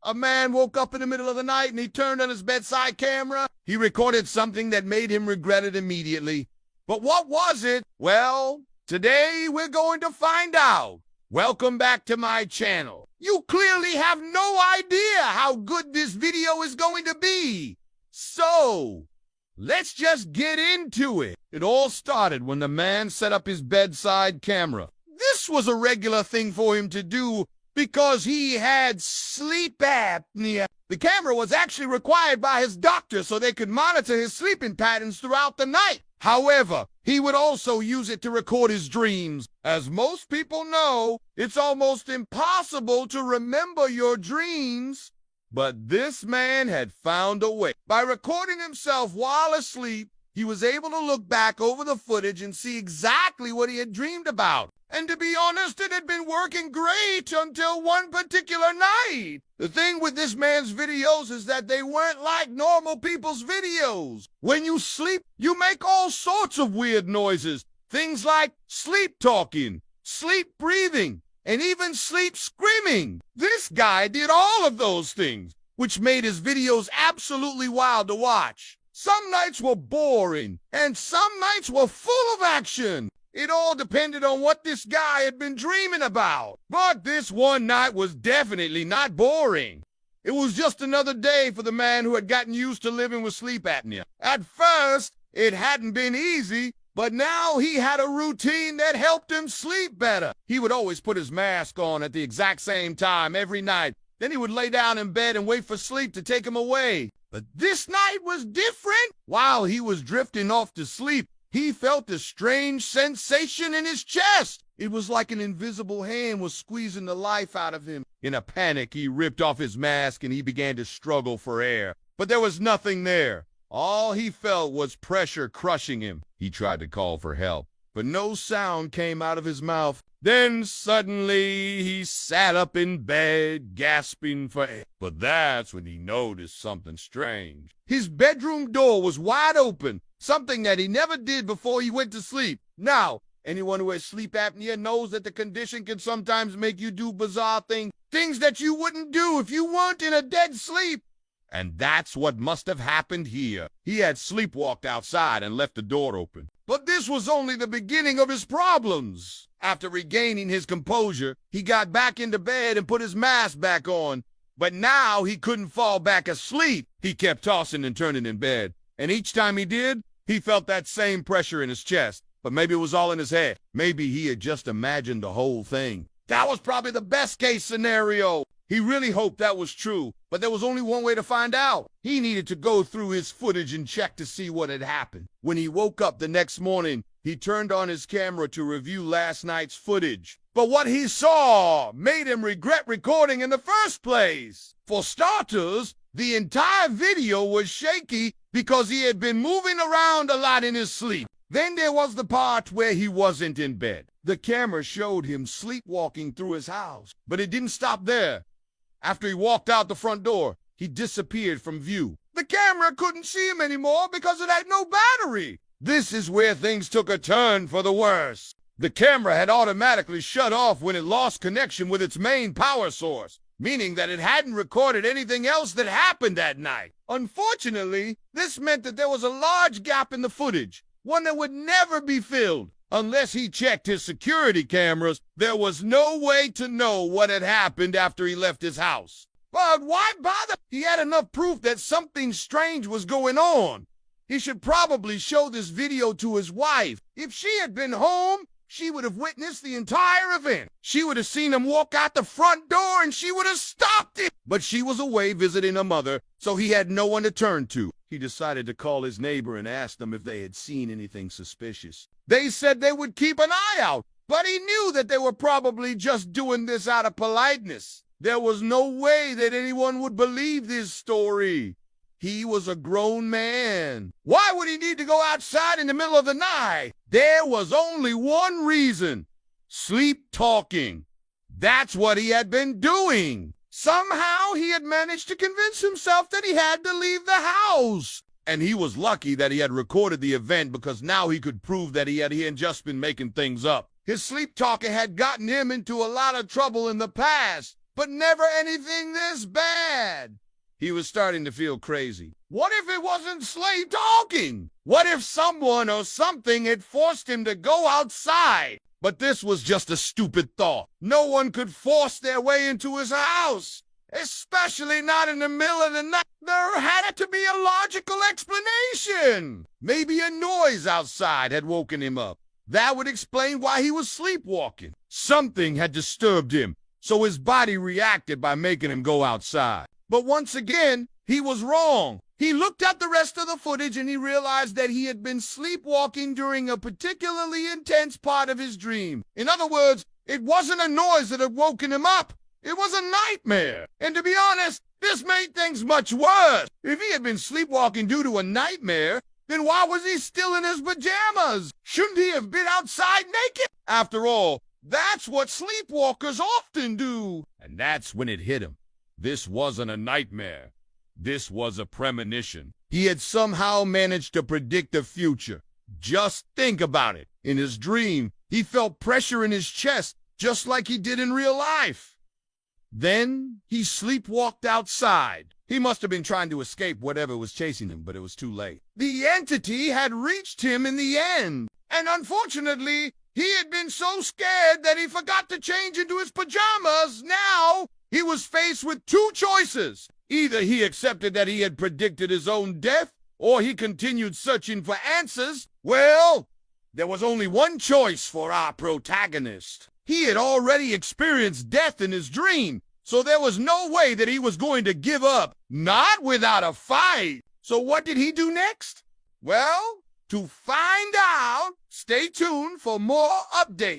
A man woke up in the middle of the night and he turned on his bedside camera. He recorded something that made him regret it immediately. But what was it? Well, today we're going to find out. Welcome back to my channel. You clearly have no idea how good this video is going to be. So, let's just get into it. It all started when the man set up his bedside camera. This was a regular thing for him to do because he had sleep apnea. The camera was actually required by his doctor so they could monitor his sleeping patterns throughout the night. However, he would also use it to record his dreams. As most people know, it's almost impossible to remember your dreams. But this man had found a way. By recording himself while asleep, he was able to look back over the footage and see exactly what he had dreamed about. And to be honest, it had been working great until one particular night. The thing with this man's videos is that they weren't like normal people's videos. When you sleep, you make all sorts of weird noises. Things like sleep talking, sleep breathing, and even sleep screaming. This guy did all of those things, which made his videos absolutely wild to watch. Some nights were boring, and some nights were full of action. It all depended on what this guy had been dreaming about. But this one night was definitely not boring. It was just another day for the man who had gotten used to living with sleep apnea. At first, it hadn't been easy, but now he had a routine that helped him sleep better. He would always put his mask on at the exact same time every night. Then he would lay down in bed and wait for sleep to take him away. But this night was different. While he was drifting off to sleep, he felt a strange sensation in his chest. It was like an invisible hand was squeezing the life out of him. In a panic, he ripped off his mask and he began to struggle for air. But there was nothing there. All he felt was pressure crushing him. He tried to call for help, but no sound came out of his mouth. Then suddenly he sat up in bed, gasping for air. But that's when he noticed something strange. His bedroom door was wide open, something that he never did before he went to sleep. Now, anyone who has sleep apnea knows that the condition can sometimes make you do bizarre things that you wouldn't do if you weren't in a dead sleep. And that's what must have happened here. He had sleepwalked outside and left the door open. But this was only the beginning of his problems. After regaining his composure, he got back into bed and put his mask back on. But now he couldn't fall back asleep. He kept tossing and turning in bed. And each time he did, he felt that same pressure in his chest. But maybe it was all in his head. Maybe he had just imagined the whole thing. That was probably the best case scenario. He really hoped that was true, but there was only one way to find out. He needed to go through his footage and check to see what had happened. When he woke up the next morning, he turned on his camera to review last night's footage. But what he saw made him regret recording in the first place. For starters, the entire video was shaky because he had been moving around a lot in his sleep. Then there was the part where he wasn't in bed. The camera showed him sleepwalking through his house, but it didn't stop there. After he walked out the front door, he disappeared from view. The camera couldn't see him anymore because it had no battery. This is where things took a turn for the worse. The camera had automatically shut off when it lost connection with its main power source, meaning that it hadn't recorded anything else that happened that night. Unfortunately, this meant that there was a large gap in the footage, one that would never be filled. Unless he checked his security cameras, there was no way to know what had happened after he left his house. But why bother? He had enough proof that something strange was going on. He should probably show this video to his wife. If she had been home, she would have witnessed the entire event. She would have seen him walk out the front door and she would have stopped it. But she was away visiting her mother, so he had no one to turn to. He decided to call his neighbor and ask them if they had seen anything suspicious. They said they would keep an eye out, but he knew that they were probably just doing this out of politeness. There was no way that anyone would believe this story. He was a grown man. Why would he need to go outside in the middle of the night? There was only one reason. Sleep talking. That's what he had been doing. Somehow he had managed to convince himself that he had to leave the house. And he was lucky that he had recorded the event because now he could prove that he hadn't just been making things up. His sleep talking had gotten him into a lot of trouble in the past, but never anything this bad. He was starting to feel crazy. What if it wasn't Slade talking? What if someone or something had forced him to go outside? But this was just a stupid thought. No one could force their way into his house, especially not in the middle of the night. There had to be a logical explanation. Maybe a noise outside had woken him up. That would explain why he was sleepwalking. Something had disturbed him, so his body reacted by making him go outside. But once again, he was wrong. He looked at the rest of the footage and he realized that he had been sleepwalking during a particularly intense part of his dream. In other words, it wasn't a noise that had woken him up. It was a nightmare. And to be honest, this made things much worse. If he had been sleepwalking due to a nightmare, then why was he still in his pajamas? Shouldn't he have been outside naked? After all, that's what sleepwalkers often do. And that's when it hit him. This wasn't a nightmare. This was a premonition. He had somehow managed to predict the future. Just think about it. In his dream, he felt pressure in his chest, just like he did in real life. Then he sleepwalked outside. He must have been trying to escape whatever was chasing him, but it was too late. The entity had reached him in the end. And unfortunately, he had been so scared that he forgot to change into his pajamas. Now, he was faced with two choices. Either he accepted that he had predicted his own death, or he continued searching for answers. Well, there was only one choice for our protagonist. He had already experienced death in his dream, so there was no way that he was going to give up, not without a fight. So what did he do next? Well, to find out, stay tuned for more updates.